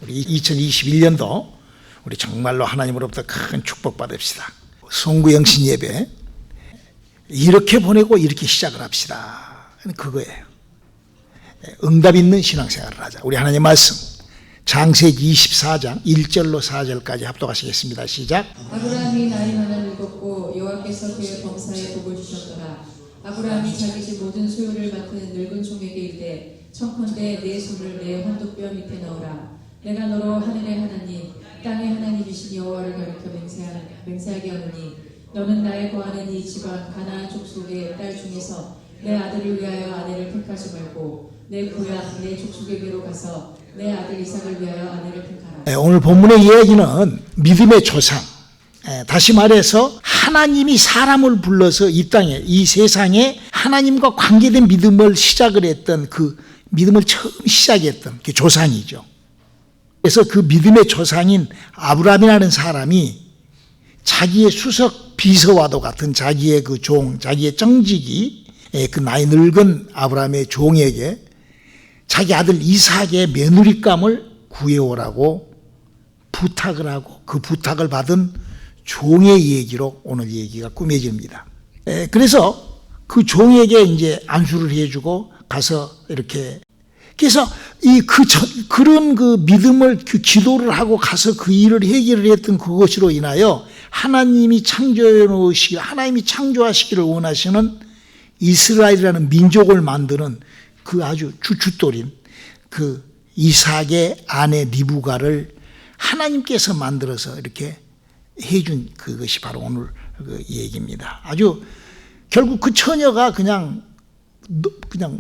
우리 2021년도 우리 정말로 하나님으로부터 큰 축복 받읍시다. 송구영신 예배 이렇게 보내고 이렇게 시작을 합시다. 그거예요. 응답 있는 신앙생활을 하자. 우리 하나님 말씀 창세기 24장 1절로 4절까지 합독하시겠습니다. 시작. 아브라함이 나이 많아 늙었고 여호와께서 그의 범사에 복을 주셨더라. 아브라함이 자기 집 모든 소유를 맡은 늙은 종에게 이르되 청컨대 내 손을 내 환도뼈 밑에 넣으라. 내가 너로 하늘의 하나님 땅의 하나님이신 여호와를 가리켜 맹세하게 하노니 너는 나의 거하는 이 지방 가나안 족속의 딸 중에서 내 아들을 위하여 아내를 택하지 말고 내 고향 내 족속에게로 가서 내 아들 이삭을 위하여 아내를 택하라. 오늘 본문의 이야기는 믿음의 조상, 다시 말해서 하나님이 사람을 불러서 이 땅에 이 세상에 하나님과 관계된 믿음을 시작을 했던 그 믿음을 처음 시작했던 그 조상이죠. 그래서 그 믿음의 조상인 아브라함이라는 사람이 자기의 수석 비서와도 같은 자기의 그 종, 자기의 정직이 그 나이 늙은 아브라함의 종에게 자기 아들 이삭의 며느리감을 구해오라고 부탁을 하고 그 부탁을 받은 종의 얘기로 오늘 얘기가 꾸며집니다. 그래서 그 종에게 이제 안수를 해주고 가서 이렇게 그래서 그런 그 믿음을 그 기도를 하고 가서 그 일을 해결을 했던 그것으로 인하여 하나님이 창조해 놓으시고 하나님이 창조하시기를 원하시는 이스라엘이라는 민족을 만드는 그 아주 주춧돌인 그 이삭의 아내 리브가를 하나님께서 만들어서 이렇게 해준 그것이 바로 오늘 그 얘기입니다. 아주 결국 그 처녀가 그냥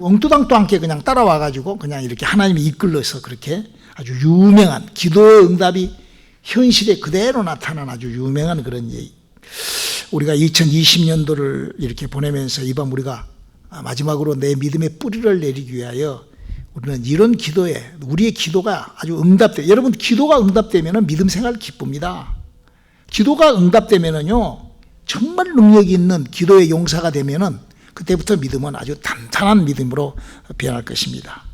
엉뚱당도 않게 그냥 따라와가지고 그냥 이렇게 하나님이 이끌러서 그렇게 아주 유명한 기도의 응답이 현실에 그대로 나타난 아주 유명한 그런 얘기. 우리가 2020년도를 이렇게 보내면서 이번 우리가 마지막으로 내 믿음의 뿌리를 내리기 위하여 우리는 이런 기도에 우리의 기도가 아주 응답돼. 여러분 기도가 응답되면 믿음 생활 기쁩니다. 기도가 응답되면은요 정말 능력이 있는 기도의 용사가 되면은 그때부터 믿음은 아주 단단한 믿음으로 변할 것입니다.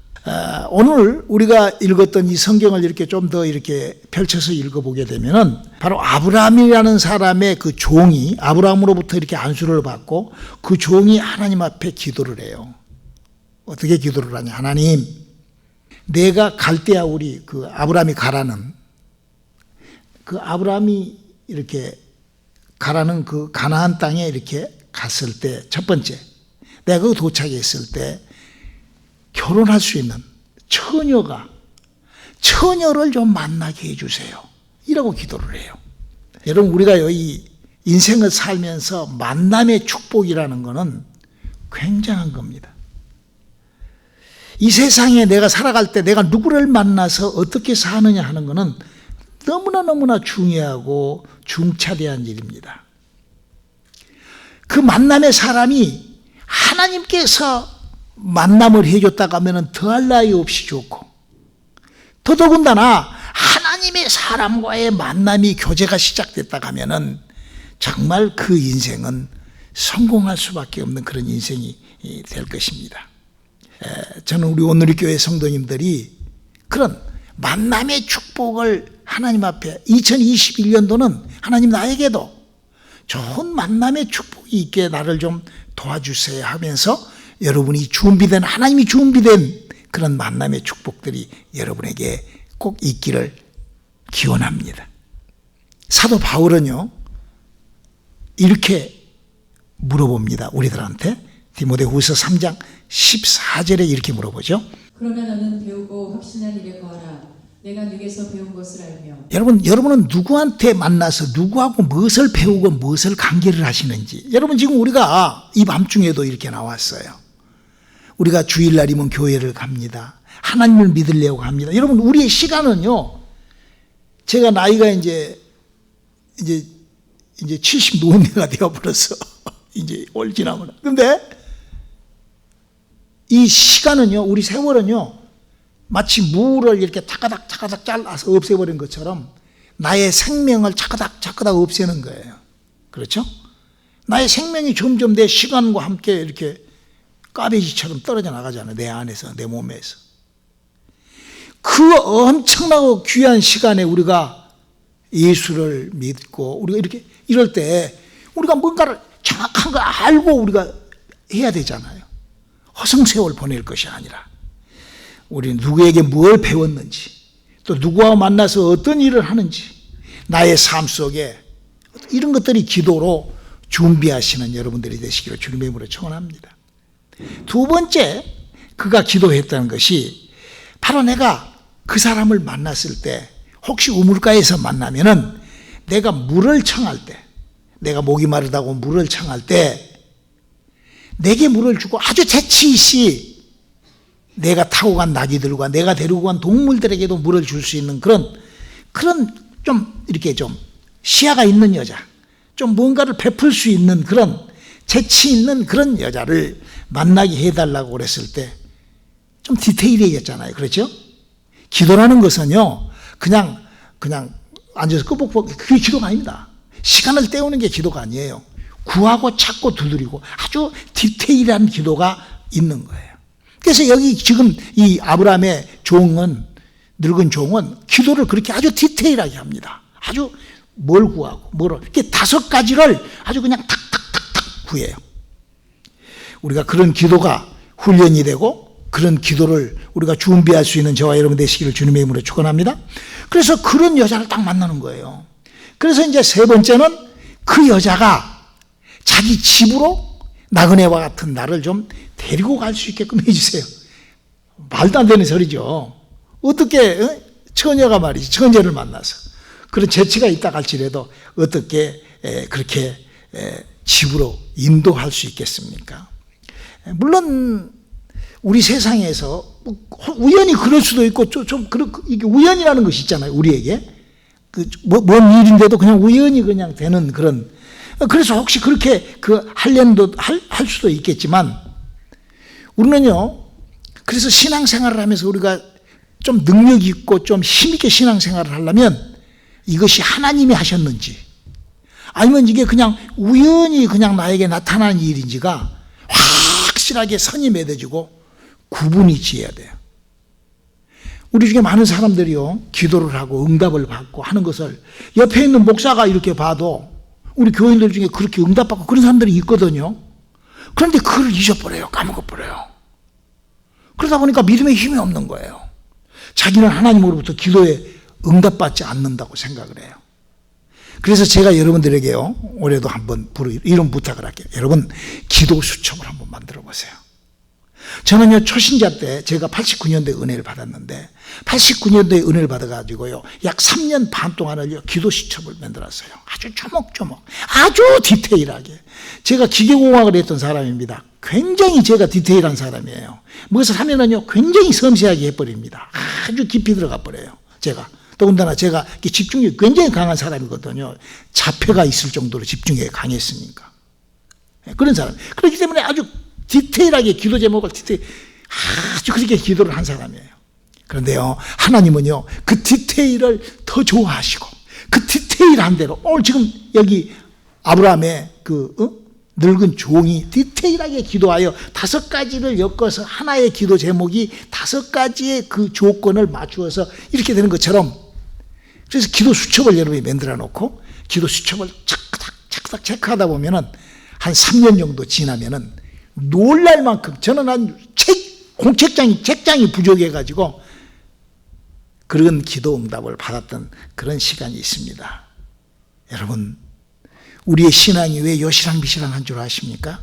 오늘 우리가 읽었던 이 성경을 이렇게 좀 더 이렇게 펼쳐서 읽어보게 되면은 바로 아브라함이라는 사람의 그 종이 아브라함으로부터 이렇게 안수를 받고 그 종이 하나님 앞에 기도를 해요. 어떻게 기도를 하냐? 하나님, 내가 갈대아 우리 그 아브라함이 가라는 그 아브라함이 이렇게 가라는 그 가나안 땅에 이렇게 갔을 때 첫 번째 내가 그 도착했을 때 결혼할 수 있는 처녀를 좀 만나게 해주세요. 이라고 기도를 해요. 여러분 우리가 이 인생을 살면서 만남의 축복이라는 것은 굉장한 겁니다. 이 세상에 내가 살아갈 때 내가 누구를 만나서 어떻게 사느냐 하는 것은 너무나 중요하고 중차대한 일입니다. 그 만남의 사람이 하나님께서 만남을 해줬다고 하면 더할 나위 없이 좋고 더더군다나 하나님의 사람과의 만남이 교제가 시작됐다고 하면 정말 그 인생은 성공할 수밖에 없는 그런 인생이 될 것입니다. 저는 우리 오늘의 성도님들이 그런 만남의 축복을 하나님 앞에 2021년도는 하나님 나에게도 좋은 만남의 축복이 있게 나를 좀 도와주세요 하면서 여러분이 준비된 하나님이 준비된 그런 만남의 축복들이 여러분에게 꼭 있기를 기원합니다. 사도 바울은요 이렇게 물어봅니다. 우리들한테 디모데후서 3장 14절에 이렇게 물어보죠. 그러나 너는 배우고 확신한 일에 거하라. 내가 네게서 배운 것을 알며. 여러분은 누구한테 만나서 누구하고 무엇을 배우고 무엇을 관계를 하시는지. 여러분 지금 우리가 이 밤중에도 이렇게 나왔어요. 우리가 주일날이면 교회를 갑니다. 하나님을 믿으려고 합니다. 여러분 우리의 시간은요. 제가 나이가 이제 70 노인네가 되어버려서 이제 올 지나면. 근데 이 시간은요. 우리 세월은요. 마치 무를 이렇게 타가닥 잘라서 없애버린 것처럼 나의 생명을 차가닥 없애는 거예요. 그렇죠? 나의 생명이 점점 내 시간과 함께 이렇게 까베지처럼 떨어져 나가잖아요. 내 안에서, 내 몸에서. 그 엄청나고 귀한 시간에 우리가 예수를 믿고 우리가 이렇게 이럴 때 우리가 뭔가를 정확한 걸 알고 우리가 해야 되잖아요. 허송세월 보낼 것이 아니라 우리 누구에게 뭘 배웠는지, 또 누구와 만나서 어떤 일을 하는지, 나의 삶 속에 이런 것들이 기도로 준비하시는 여러분들이 되시기를 주님의 이름으로 축원합니다. 두 번째, 그가 기도했다는 것이 바로 내가 그 사람을 만났을 때, 혹시 우물가에서 만나면은 내가 물을 청할 때, 내가 목이 마르다고 물을 청할 때 내게 물을 주고 아주 재치있이 내가 타고 간 나귀들과 내가 데리고 간 동물들에게도 물을 줄 수 있는 그런 좀 이렇게 좀 시야가 있는 여자, 좀 뭔가를 베풀 수 있는 그런 재치 있는 그런 여자를 만나게 해달라고 그랬을 때 좀 디테일해졌잖아요. 그렇죠? 기도라는 것은요, 그냥 앉아서 끄복끄복, 그게 기도가 아닙니다. 시간을 때우는 게 기도가 아니에요. 구하고 찾고 두드리고 아주 디테일한 기도가 있는 거예요. 그래서 여기 지금 이 아브라함의 종은, 늙은 종은 기도를 그렇게 아주 디테일하게 합니다. 아주 뭘 구하고 뭐를, 이렇게 5가지를 아주 그냥 탁탁탁탁 구해요. 우리가 그런 기도가 훈련이 되고 그런 기도를 우리가 준비할 수 있는 저와 여러분 되시기를 주님의 이름으로 축원합니다. 그래서 그런 여자를 딱 만나는 거예요. 그래서 이제 세 번째는 그 여자가 자기 집으로 나그네와 같은 나를 좀 데리고 갈 수 있게끔 해주세요. 말도 안 되는 소리죠. 어떻게 처녀가 말이지, 처녀를 만나서 그런 재치가 있다 할지라도 어떻게 그렇게 집으로 인도할 수 있겠습니까? 물론 우리 세상에서 우연히 그럴 수도 있고 좀 이게 우연이라는 것이 있잖아요. 우리에게 뭔 일인데도 그냥 우연히 그냥 되는 그런. 그래서 혹시 그렇게 하려도 할 수도 있겠지만 우리는요. 그래서 신앙생활을 하면서 우리가 좀 능력 있고 좀 힘있게 신앙생활을 하려면 이것이 하나님이 하셨는지 아니면 이게 그냥 우연히 그냥 나에게 나타난 일인지가 확실하게 선이 맺어지고 구분이 지어야 돼요. 우리 중에 많은 사람들이요, 기도를 하고 응답을 받고 하는 것을 옆에 있는 목사가 이렇게 봐도 우리 교인들 중에 그렇게 응답받고 그런 사람들이 있거든요. 그런데 그걸 잊어버려요. 까먹어버려요. 그러다 보니까 믿음에 힘이 없는 거예요. 자기는 하나님으로부터 기도에 응답받지 않는다고 생각을 해요. 그래서 제가 여러분들에게요, 올해도 한번 이런 부탁을 할게요. 여러분, 기도 수첩을 한번 만들어 보세요. 저는요, 초신자 때 제가 89년도에 은혜를 받았는데 89년도에 은혜를 받아가지고요, 약 3년 반 동안을요, 기도 수첩을 만들었어요. 아주 조목조목, 아주 디테일하게. 제가 기계공학을 했던 사람입니다. 굉장히 제가 디테일한 사람이에요. 무엇을 하면은요, 굉장히 섬세하게 해버립니다. 아주 깊이 들어가 버려요, 제가. 더군다나 제가 집중력이 굉장히 강한 사람이거든요. 자폐가 있을 정도로 집중력이 강했으니까. 그런 사람. 그렇기 때문에 아주 디테일하게 기도 제목을 아주 그렇게 기도를 한 사람이에요. 그런데요, 하나님은요, 그 디테일을 더 좋아하시고, 그 디테일한 대로, 오늘 지금 여기 아브라함의 늙은 종이 디테일하게 기도하여 5가지를 엮어서 하나의 기도 제목이 5가지의 그 조건을 맞추어서 이렇게 되는 것처럼, 그래서 기도 수첩을 여러분이 만들어 놓고 기도 수첩을 착착 체크하다 보면은 한 3년 정도 지나면은 놀랄 만큼, 저는 한 책장이 부족해가지고 그런 기도 응답을 받았던 그런 시간이 있습니다. 여러분, 우리의 신앙이 왜 요시랑비시랑한 줄 아십니까?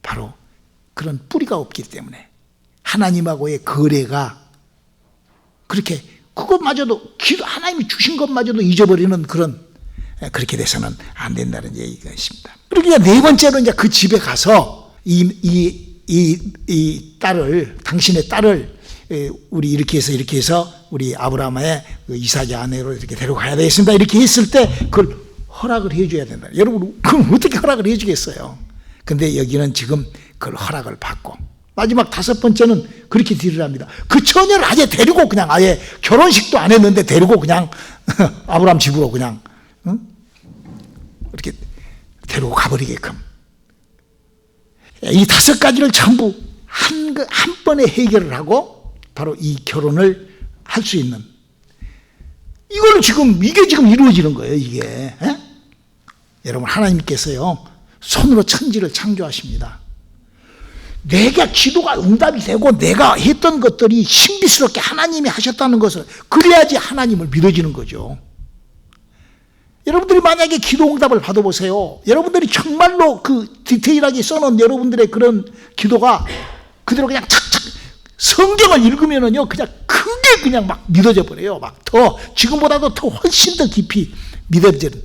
바로 그런 뿌리가 없기 때문에, 하나님하고의 거래가 그렇게 그것마저도 하나님이 주신 것마저도 잊어버리는 그렇게 돼서는 안 된다는 얘기가 있습니다. 그러니까 네 번째로 이제 그 집에 가서 이 딸을, 당신의 딸을 우리 이렇게 해서 우리 아브라함의 이삭의 아내로 이렇게 데려가야 되겠습니다. 이렇게 했을 때 그걸 허락을 해줘야 된다. 여러분, 그럼 어떻게 허락을 해주겠어요? 근데 여기는 지금 그걸 허락을 받고, 마지막 5번째는 그렇게 딜을 합니다. 그 처녀를 아예 데리고 그냥 아예 결혼식도 안 했는데 데리고 그냥 아브라함 집으로 그냥 이렇게 데리고 가버리게끔. 이 5가지를 전부 한 번에 해결을 하고 바로 이 결혼을 할 수 있는 이게 지금 이루어지는 거예요. 이게 여러분, 하나님께서요 손으로 천지를 창조하십니다. 내가 기도가 응답이 되고 내가 했던 것들이 신비스럽게 하나님이 하셨다는 것을, 그래야지 하나님을 믿어지는 거죠. 여러분들이 만약에 기도 응답을 받아보세요. 여러분들이 정말로 그 디테일하게 써놓은 여러분들의 그런 기도가 그대로 그냥 착착 성경을 읽으면은요 그냥 크게 그냥 막 믿어져 버려요. 막 더 지금보다도 더 훨씬 더 깊이 믿어지는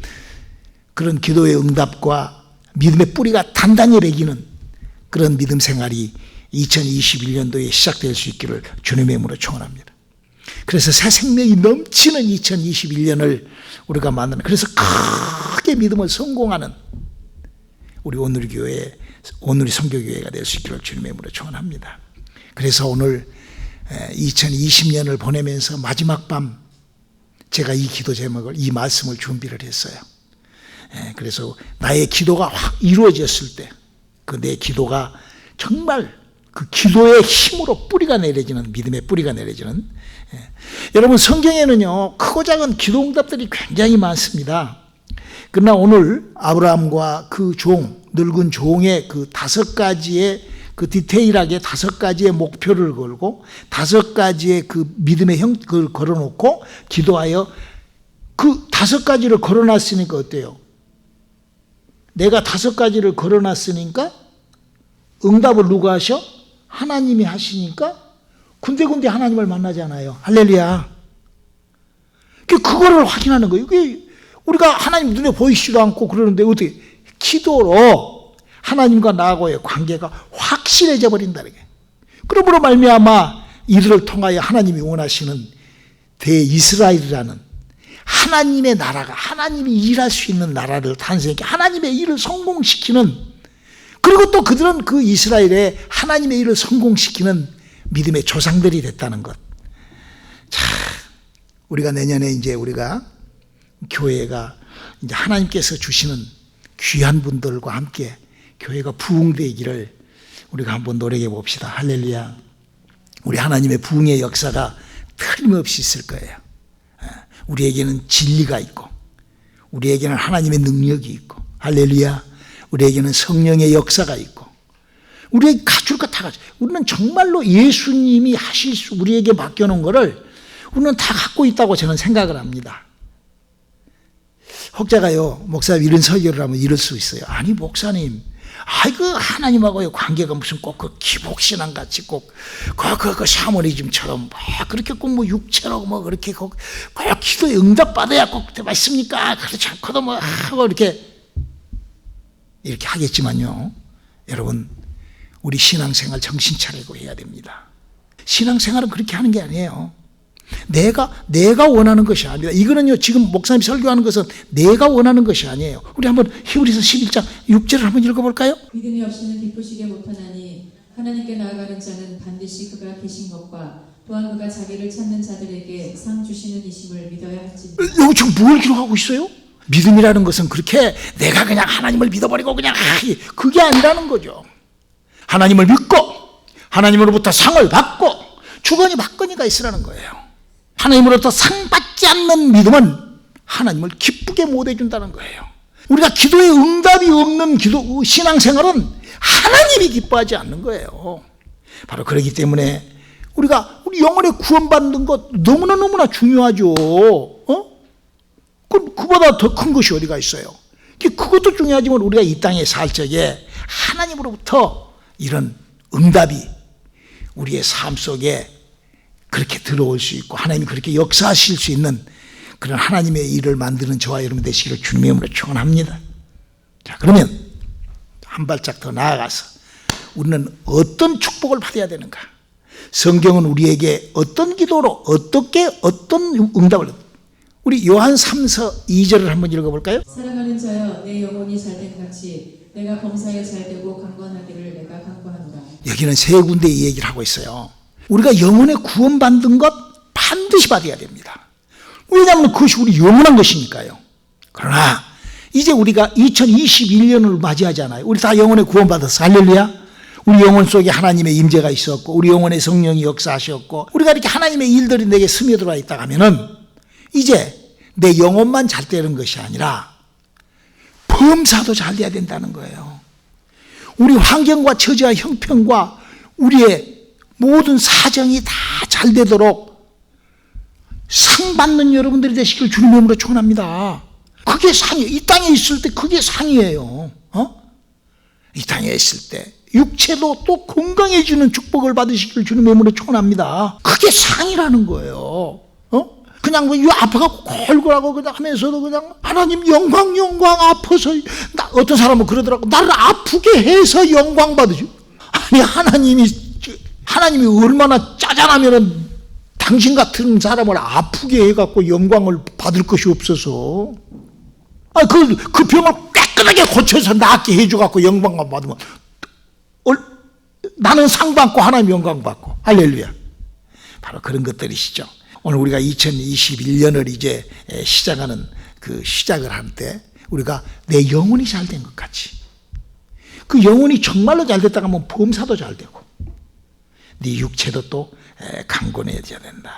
그런 기도의 응답과 믿음의 뿌리가 단단히 매기는 그런 믿음 생활이 2021년도에 시작될 수 있기를 주님의 이름으로 축원합니다. 그래서 새 생명이 넘치는 2021년을 우리가 만나는, 그래서 크게 믿음을 성공하는 우리 오늘이 선교교회가 될 수 있기를 주님의 이름으로 축원합니다. 그래서 오늘 2020년을 보내면서 마지막 밤 제가 이 기도 제목을, 이 말씀을 준비를 했어요. 그래서 나의 기도가 확 이루어졌을 때 그 내 기도가 정말 그 기도의 힘으로 뿌리가 내려지는, 믿음의 뿌리가 내려지는, 여러분 성경에는요 크고 작은 기도 응답들이 굉장히 많습니다. 그러나 오늘 아브라함과 그 늙은 종의 그 5가지의 그 디테일하게 5가지의 목표를 걸고 5가지의 그 믿음의 그걸 걸어놓고 기도하여 그 5가지를 걸어놨으니까 어때요? 내가 5가지를 걸어놨으니까 응답을 누가 하셔? 하나님이 하시니까 군데군데 하나님을 만나잖아요. 할렐루야. 그거를 확인하는 거예요. 우리가 하나님 눈에 보이시지도 않고 그러는데 어떻게 기도로 하나님과 나하고의 관계가 확실해져 버린다는 게. 그러므로 말미암아 이들을 통하여 하나님이 원하시는 대이스라엘이라는 하나님의 나라가, 하나님이 일할 수 있는 나라를 탄생하게 하나님의 일을 성공시키는, 그리고 또 그들은 그 이스라엘에 하나님의 일을 성공시키는 믿음의 조상들이 됐다는 것. 자, 우리가 내년에 이제 우리가 교회가 이제 하나님께서 주시는 귀한 분들과 함께 교회가 부흥되기를 우리가 한번 노력해 봅시다. 할렐루야. 우리 하나님의 부흥의 역사가 틀림없이 있을 거예요. 우리에게는 진리가 있고, 우리에게는 하나님의 능력이 있고, 할렐루야. 우리에게는 성령의 역사가 있고, 우리에게 갖출 것 다 가져. 우리는 정말로 예수님이 하실 수, 우리에게 맡겨놓은 거를 우리는 다 갖고 있다고 저는 생각을 합니다. 혹자가요, 목사님 이런 설교를 하면 이럴 수 있어요. 아니 목사님, 그 하나님하고의 관계가 무슨 꼭 그 기복신앙 같이 꼭 그 샤머니즘처럼 뭐 그렇게 꼭 뭐 육체로 뭐 그렇게 꼭 기도에 응답 받아야 꼭 맞습니까? 그렇지 않고도 뭐 하고 이렇게 하겠지만요, 여러분 우리 신앙생활 정신 차리고 해야 됩니다. 신앙생활은 그렇게 하는 게 아니에요. 내가 원하는 것이 아니라, 이거는요 지금 목사님이 설교하는 것은 내가 원하는 것이 아니에요. 우리 한번 히브리서 11장 6절을 한번 읽어볼까요? 믿음이 없이는 기쁘시게 못하나니 하나님께 나아가는 자는 반드시 그가 계신 것과 또한 그가 자기를 찾는 자들에게 상 주시는 이심을 믿어야 할지니라. 여기 지금 뭘 기록하고 있어요? 믿음이라는 것은 그렇게 내가 그냥 하나님을 믿어버리고 그냥 그게 아니라는 거죠. 하나님을 믿고 하나님으로부터 상을 받고 주거니 받거니가 있으라는 거예요. 하나님으로부터 상 받지 않는 믿음은 하나님을 기쁘게 못 해준다는 거예요. 우리가 기도에 응답이 없는 신앙생활은 하나님이 기뻐하지 않는 거예요. 바로 그렇기 때문에 우리가 우리 영혼의 구원받는 것 너무나 중요하죠. 그보다 더 큰 것이 어디가 있어요. 그것도 중요하지만 우리가 이 땅에 살 적에 하나님으로부터 이런 응답이 우리의 삶 속에 그렇게 들어올 수 있고 하나님이 그렇게 역사하실 수 있는 그런 하나님의 일을 만드는 저와 여러분 되시기를 주님의 이름으로 축원합니다. 자, 그러면 한 발짝 더 나아가서 우리는 어떤 축복을 받아야 되는가? 성경은 우리에게 어떤 기도로 어떤 응답을, 우리 요한 3서 2절을 한번 읽어볼까요? 사랑하는 자여, 내 영혼이 잘된 같이 내가 범사에 잘되고 강건하기를 내가 간구하노라. 여기는 세 군데의 얘기를 하고 있어요. 우리가 영혼의 구원받는 것 반드시 받아야 됩니다. 왜냐하면 그것이 우리 영원한 것이니까요. 그러나 이제 우리가 2021년을 맞이하잖아요. 우리 다 영혼의 구원받아서 할렐루야. 우리 영혼 속에 하나님의 임재가 있었고 우리 영혼에 성령이 역사하셨고 우리가 이렇게 하나님의 일들이 내게 스며들어 있다 하면은 이제 내 영혼만 잘 되는 것이 아니라 범사도 잘 돼야 된다는 거예요. 우리 환경과 처지와 형편과 우리의 모든 사정이 다 잘 되도록 상 받는 여러분들이 되시길 주님의 이름으로 축원합니다. 그게 상이에요. 이 땅에 있을 때 그게 상이에요. 이 땅에 있을 때 육체도 또 건강해지는 축복을 받으시길 주님의 이름으로 축원합니다. 그게 상이라는 거예요. 그냥 뭐 아파갖고 골골하고 그냥 하면서도 그냥 하나님 영광 아파서 어떤 사람은 그러더라고. 나를 아프게 해서 영광 받으시오. 아니 하나님이 얼마나 짜잔하면은 당신 같은 사람을 아프게 해갖고 영광을 받을 것이 없어서 그 병을 깨끗하게 고쳐서 낫게 해줘갖고 영광만 받으면 나는 상 받고 하나님 영광 받고 할렐루야. 바로 그런 것들이시죠. 오늘 우리가 2021년을 이제 시작하는 그 시작을 할 때 우리가 내 영혼이 잘 된 것 같이 그 영혼이 정말로 잘 됐다가 하면 범사도 잘 되고 네 육체도 또 강건해져야 된다.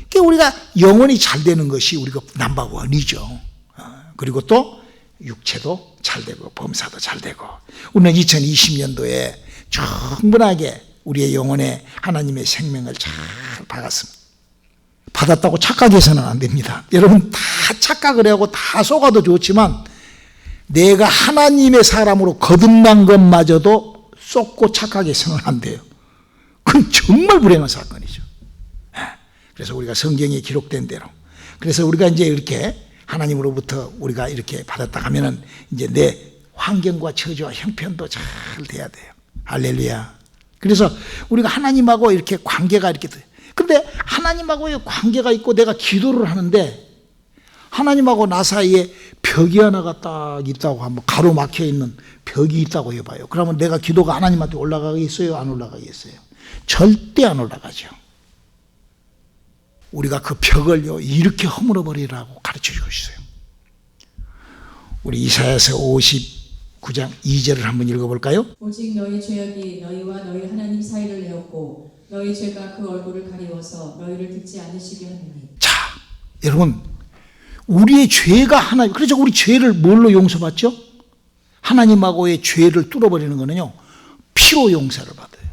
그러니까 우리가 영혼이 잘 되는 것이 우리가 넘버원이죠. 그리고 또 육체도 잘 되고 범사도 잘 되고 우리는 2020년도에 충분하게 우리의 영혼에 하나님의 생명을 잘 받았습니다. 받았다고 착각해서는 안 됩니다. 여러분 다 착각을 하고 다 속아도 좋지만 내가 하나님의 사람으로 거듭난 것마저도 쏟고 착각해서는 안 돼요. 그건 정말 불행한 사건이죠. 그래서 우리가 성경에 기록된 대로 그래서 우리가 이제 이렇게 하나님으로부터 우리가 이렇게 받았다 하면은 이제 내 환경과 처지와 형편도 잘 돼야 돼요. 할렐루야. 그래서 우리가 하나님하고 이렇게 관계가 이렇게 돼요. 근데 하나님하고의 관계가 있고 내가 기도를 하는데 하나님하고 나 사이에 벽이 하나가 딱 있다고 한번 가로막혀 있는 벽이 있다고 해봐요. 그러면 내가 기도가 하나님한테 올라가겠어요? 안 올라가겠어요? 절대 안 올라가죠. 우리가 그 벽을요 이렇게 허물어 버리라고 가르쳐 주고 있어요. 우리 이사야서 59장 2절을 한번 읽어볼까요? 오직 너희 죄악이 너희와 너희 하나님 사이를 내었고 너희 죄가 그 얼굴을 가리워서 너희를 듣지 않으시게 하느니. 자, 여러분 우리의 죄가 하나님 그래서 우리 죄를 뭘로 용서받죠? 하나님하고의 죄를 뚫어버리는 거는요 피로 용서를 받아요.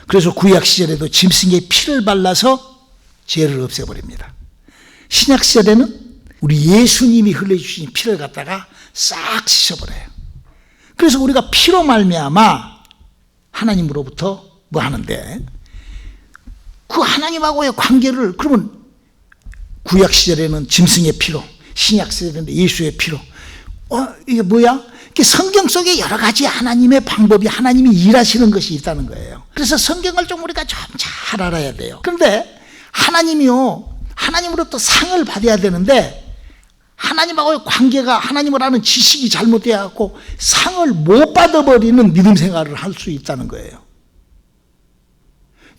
그래서 구약 시절에도 짐승의 피를 발라서 죄를 없애버립니다. 신약 시절에는 우리 예수님이 흘려주신 피를 갖다가 싹 씻어버려요. 그래서 우리가 피로 말미암아 하나님으로부터 뭐 하는데 그 하나님하고의 관계를 그러면 구약 시절에는 짐승의 피로 신약 시절에는 예수의 피로 이게 뭐야? 이게 성경 속에 여러 가지 하나님의 방법이 하나님이 일하시는 것이 있다는 거예요. 그래서 성경을 좀 우리가 좀 잘 알아야 돼요. 그런데 하나님이요 하나님으로부터 상을 받아야 되는데 하나님하고의 관계가 하나님을 아는 지식이 잘못되어 갖고 상을 못 받아버리는 믿음 생활을 할 수 있다는 거예요.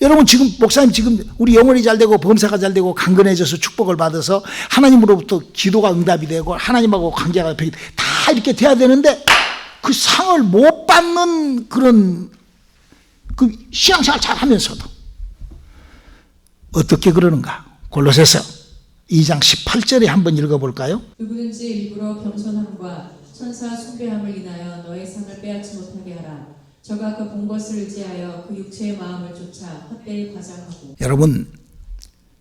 여러분 지금 목사님 지금 우리 영혼이 잘 되고 범사가 잘 되고 강건해져서 축복을 받아서 하나님으로부터 기도가 응답이 되고 하나님하고 관계가 다 이렇게 돼야 되는데 그 상을 못 받는 그런 그 신앙생활 잘 하면서도 어떻게 그러는가? 골로새서 2장 18절에 한번 읽어볼까요? 누구든지 일부러 겸손함과 천사 숭배함을 인하여 너의 상을 빼앗지 못하게 하라. 저가 그 본 것을 의지하여 그 육체의 마음을 쫓아 헛되이 과장하고. 여러분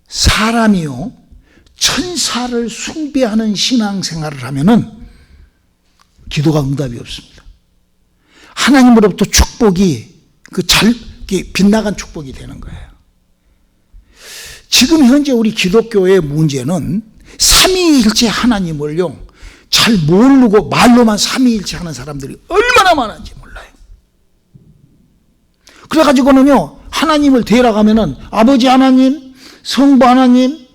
사람이요 천사를 숭배하는 신앙생활을 하면은 기도가 응답이 없습니다. 하나님으로부터 축복이 빗나간 축복이 되는 거예요. 지금 현재 우리 기독교의 문제는 삼위일체 하나님을요 잘 모르고 말로만 삼위일체 하는 사람들이 얼마나 많은지 몰라요. 그래가지고는요 하나님을 대라가면은 아버지 하나님, 성부 하나님,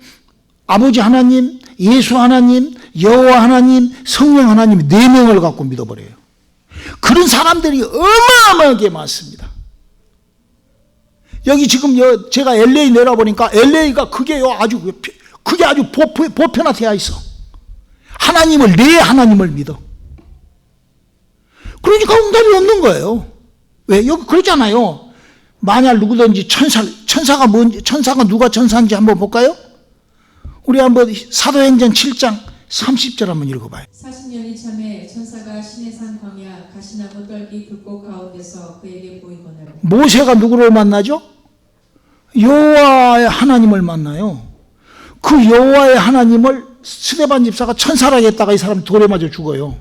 아버지 하나님, 예수 하나님, 여호와 하나님, 성령 하나님 4명을 갖고 믿어버려요. 그런 사람들이 어마어마하게 많습니다. 여기 지금 제가 LA 내려보니까 LA가 그게 아주 보편화되어 있어. 하나님을 믿어. 그러니까 응답이 없는 거예요. 왜? 여기 그러잖아요. 만약 누구든지 천사가 누가 천사인지 한번 볼까요? 우리 한번 사도행전 7장 30절 한번 읽어봐요. 40년이 참에 천사가 시내산 광야 가시나무 떨기 불꽃 가운데서 그에게 보이거늘. 모세가 누구를 만나죠? 여호와의 하나님을 만나요. 그 여호와의 하나님을 스데반 집사가 천사라고 했다가 이 사람이 돌에 맞아 죽어요.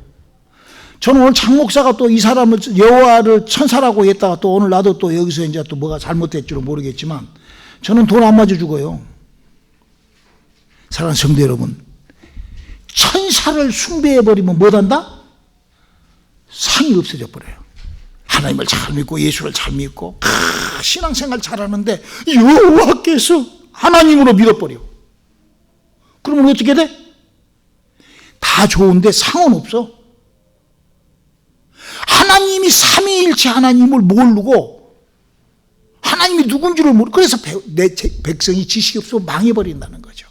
저는 오늘 장 목사가 또 이 사람을 여호와를 천사라고 했다가 또 오늘 나도 또 여기서 이제 또 뭐가 잘못됐지는 모르겠지만 저는 돌 안 맞아 죽어요. 사랑하는 성도 여러분, 천사를 숭배해버리면 뭐한다? 상이 없어져 버려요. 하나님을 잘 믿고 예수를 잘 믿고 신앙생활 잘하는데 여호와께서 하나님으로 믿어버려. 그러면 어떻게 돼? 다 좋은데 상은 없어. 하나님이 삼위일체 하나님을 모르고 하나님이 누군지를 모르고 그래서 내 백성이 지식이 없어 망해버린다는 거죠.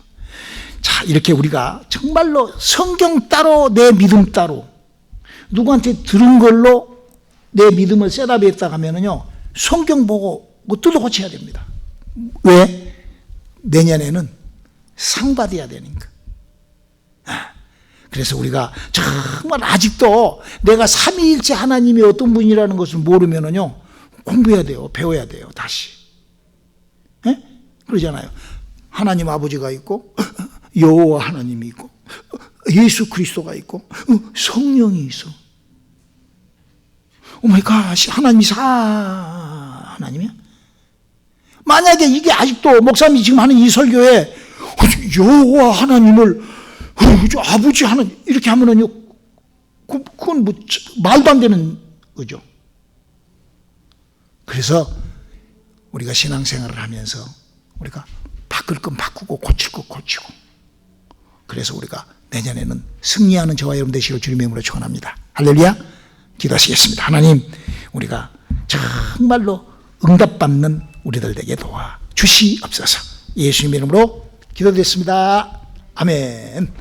자, 이렇게 우리가 정말로 성경 따로 내 믿음 따로 누구한테 들은 걸로 내 믿음을 셋업했다 하면은요 성경 보고 뭐 뜯어 고쳐야 됩니다. 왜? 내년에는 상 받아야 되니까. 그래서 우리가 정말 아직도 내가 삼위일체 하나님이 어떤 분이라는 것을 모르면은요 공부해야 돼요. 배워야 돼요. 다시. 예? 그러잖아요. 하나님 아버지가 있고 여호와 하나님이 있고 예수 그리스도가 있고 성령이 있어. 오마이갓, 하나님이 하나님이야? 만약에 이게 아직도 목사님이 지금 하는 이 설교에 여호와 하나님을 아버지 하나님 이렇게 하면은요 그건 뭐 말도 안 되는 거죠. 그래서 우리가 신앙생활을 하면서 우리가 바꿀 건 바꾸고 고칠 건 고치고 그래서 우리가 내년에는 승리하는 저와 여러분 되시길 주님의 이름으로 축원합니다. 할렐루야. 기도하시겠습니다. 하나님, 우리가 정말로 응답받는 우리들 되게 도와 주시옵소서. 예수님의 이름으로 기도드렸습니다. 아멘.